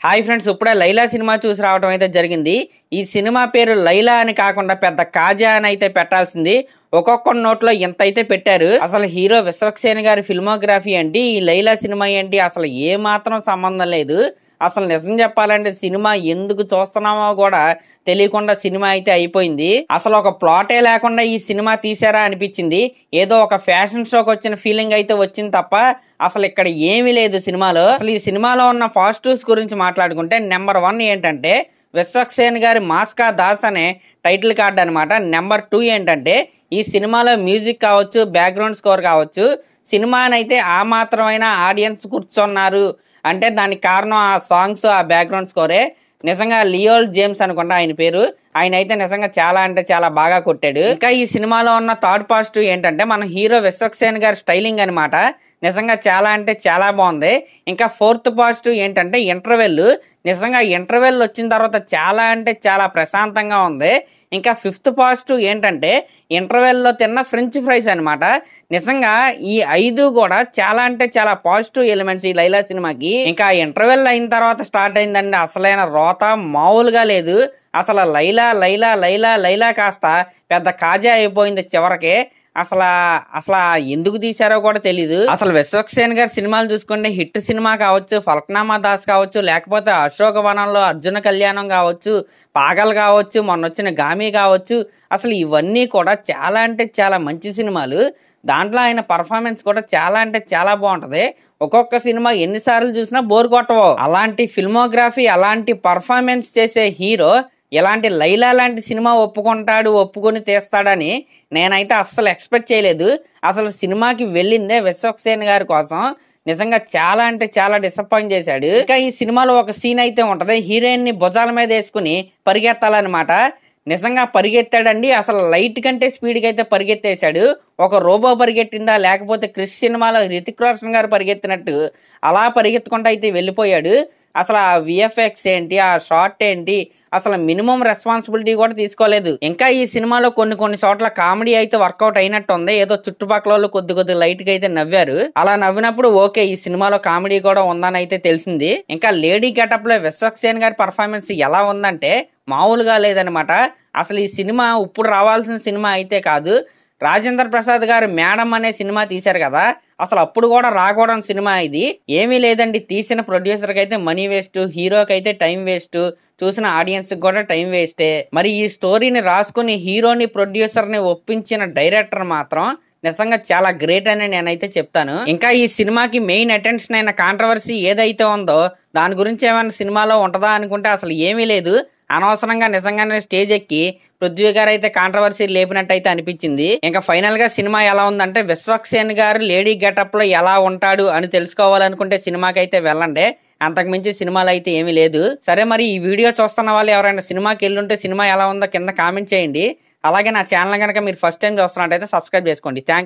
Hi friends, ఇప్పుడే Laila cinema చూసి రావడం అయితే జరిగింది. ఈ సినిమా పేరు లైలా అని కాకుండా పెద్ద కాజా అని అయితే పెట్టాల్సింది. ఒక్కొక్క నోట్లో ఎంత అయితే పెట్టారు. అసలు హీరో విశ్వక్సేన్ గారి ఫిల్మోగ్రఫీ ఏంటి, ఈ లైలా సినిమా ఏంటి, అసలు ఏ మాత్రం సంబంధం లేదు. అసలు నిజం చెప్పాలంటే సినిమా ఎందుకు చూస్తున్నామో కూడా తెలియకుండా సినిమా అయితే అయిపోయింది. అసలు ఒక ప్లాటే లేకుండా ఈ సినిమా తీసారా అనిపించింది. ఏదో ఒక ఫ్యాషన్ షోకి వచ్చిన ఫీలింగ్ అయితే వచ్చింది తప్ప అసలు ఇక్కడ ఏమీ లేదు సినిమాలో. అసలు ఈ సినిమాలో ఉన్న పాజిటివ్స్ గురించి మాట్లాడుకుంటే నెంబర్ 1 ఏంటంటే విశ్వక్సేన్ గారి మాస్కా దాస్ అనే టైటిల్ కార్డ్ అనమాట. నెంబర్ 2 ఏంటంటే ఈ సినిమాలో మ్యూజిక్ కావచ్చు, బ్యాక్గ్రౌండ్ స్కోర్ కావచ్చు, సినిమానైతే ఆ మాత్రమైన ఆడియన్స్ కూర్చున్నారు అంటే దానికి కారణం ఆ సాంగ్స్, ఆ బ్యాక్గ్రౌండ్ స్కోరే. నిజంగా లియోల్ జేమ్స్ అనుకుంటా ఆయన పేరు. ఆయన అయితే నిజంగా చాలా అంటే చాలా బాగా కొట్టాడు. ఇంకా ఈ సినిమాలో ఉన్న థర్డ్ పాజిటివ్ ఏంటంటే మన హీరో విశ్వక్సేన్ గారి స్టైలింగ్ అనమాట. నిజంగా చాలా అంటే చాలా బాగుంది. ఇంకా ఫోర్త్ పాజిటివ్ ఏంటంటే ఇంటర్వెల్. నిజంగా ఇంటర్వెల్ వచ్చిన తర్వాత చాలా అంటే చాలా ప్రశాంతంగా ఉంది. ఇంకా ఫిఫ్త్ పాజిటివ్ ఏంటంటే ఇంటర్వెల్లో తిన్న ఫ్రెంచ్ ఫ్రైస్ అనమాట. నిజంగా ఈ 5 కూడా చాలా అంటే చాలా పాజిటివ్ ఎలిమెంట్స్ ఈ లైలా సినిమాకి. ఇంకా ఇంటర్వెల్ అయిన తర్వాత స్టార్ట్ అయిందండి అసలైన రోత, మామూలుగా లేదు. అసలు లైలా లైలా లైలా లైలా కాస్త పెద్ద కాజా అయిపోయింది చివరికి. అసలు ఎందుకు తీశారో కూడా తెలీదు. అసలు విశ్వక్సేన్ గారి సినిమాలు చూసుకుంటే హిట్ సినిమా కావచ్చు, ఫల్క్నామా దాస్ కావచ్చు, లేకపోతే అశోకవనంలో అర్జున కళ్యాణం కావచ్చు, పాగల్ కావచ్చు, మొన్న వచ్చిన గామి కావచ్చు, అసలు ఇవన్నీ కూడా చాలా అంటే చాలా మంచి సినిమాలు. దాంట్లో ఆయన పర్ఫార్మెన్స్ కూడా చాలా అంటే చాలా బాగుంటది. ఒక్కొక్క సినిమా ఎన్నిసార్లు చూసినా బోర్ కొట్టవు. అలాంటి ఫిల్మోగ్రఫీ, అలాంటి పర్ఫార్మెన్స్ చేసే హీరో ఇలాంటి లైలా లాంటి సినిమా ఒప్పుకొని తీస్తాడని నేనైతే అస్సలు ఎక్స్పెక్ట్ చేయలేదు. అసలు సినిమాకి వెళ్ళిందే విశ్వక్సేన్ గారి కోసం. నిజంగా చాలా అంటే చాలా డిసప్పాయింట్ చేశాడు. ఇంకా ఈ సినిమాలో ఒక సీన్ అయితే ఉంటది, హీరోయిన్ ని భుజాల మీద వేసుకుని పరిగెత్తాలన్నమాట. నిజంగా పరిగెత్తాడండి. అసలు లైట్ కంటే స్పీడ్గా అయితే పరిగెత్తేశాడు. ఒక రోబో పరిగెట్టిందా లేకపోతే క్రిష్ సినిమాలో హృతిక్ రోషన్ గారు పరిగెత్తినట్టు అలా పరిగెత్తుకుంటూ అయితే వెళ్ళిపోయాడు. అసలు ఆ విఎఫ్ఎక్స్ ఏంటి, ఆ షార్ట్ ఏంటి, అసలు మినిమం రెస్పాన్సిబిలిటీ కూడా తీసుకోలేదు. ఇంకా ఈ సినిమాలో కొన్ని చోట్ల కామెడీ అయితే వర్కౌట్ అయినట్టు ఉంది. ఏదో చుట్టుపక్కల వాళ్ళు కొద్ది లైట్ గా అయితే నవ్వారు. అలా నవ్వినప్పుడు ఓకే, ఈ సినిమాలో కామెడీ కూడా ఉందని అయితే తెలిసింది. ఇంకా లేడీ గెటప్ లో విశ్వక్సేన్ గారి పర్ఫార్మెన్స్ ఎలా ఉందంటే మామూలుగా లేదనమాట. అసలు ఈ సినిమా ఇప్పుడు రావాల్సిన సినిమా అయితే కాదు. రాజేంద్ర ప్రసాద్ గారు మేడం అనే సినిమా తీశారు కదా, అసలు అప్పుడు కూడా రాకూడని సినిమా ఇది. ఏమీ లేదండి, తీసిన ప్రొడ్యూసర్కి అయితే మనీ వేస్ట్, హీరోకి అయితే టైం వేస్ట్, చూసిన ఆడియన్స్ కూడా టైం వేస్టే. మరి ఈ స్టోరీని రాసుకుని హీరోని, ప్రొడ్యూసర్ని ఒప్పించిన డైరెక్టర్ మాత్రం నిజంగా చాలా గ్రేట్ అని నేనైతే చెప్తాను. ఇంకా ఈ సినిమాకి మెయిన్ అటెన్షన్ అయిన కాంట్రవర్సీ ఏదైతే ఉందో దాని గురించి ఏమైనా సినిమాలో ఉంటుందా అనుకుంటే అసలు ఏమీ లేదు. అనవసరంగా నిజంగానే స్టేజ్ ఎక్కి పృథ్వీ గారు అయితే కాంట్రవర్సీ లేపినట్టు అయితే అనిపించింది. ఇంకా ఫైనల్ గా సినిమా ఎలా ఉందంటే విశ్వక్సేన్ గారు లేడీ గెటప్ లో ఎలా ఉంటాడు అని తెలుసుకోవాలనుకుంటే సినిమాకి అయితే వెళ్ళండి. అంతకుమించి సినిమాలు అయితే ఏమీ లేదు. సరే, మరి ఈ వీడియో చూస్తున్న వాళ్ళు ఎవరైనా సినిమాకి వెళ్ళుంటే సినిమా ఎలా ఉందో కింద కామెంట్ చేయండి. అలాగే నా ఛానల్ కనుక మీరు ఫస్ట్ టైం చూస్తున్నట్టయితే సబ్స్క్రైబ్ చేసుకోండి. థ్యాంక్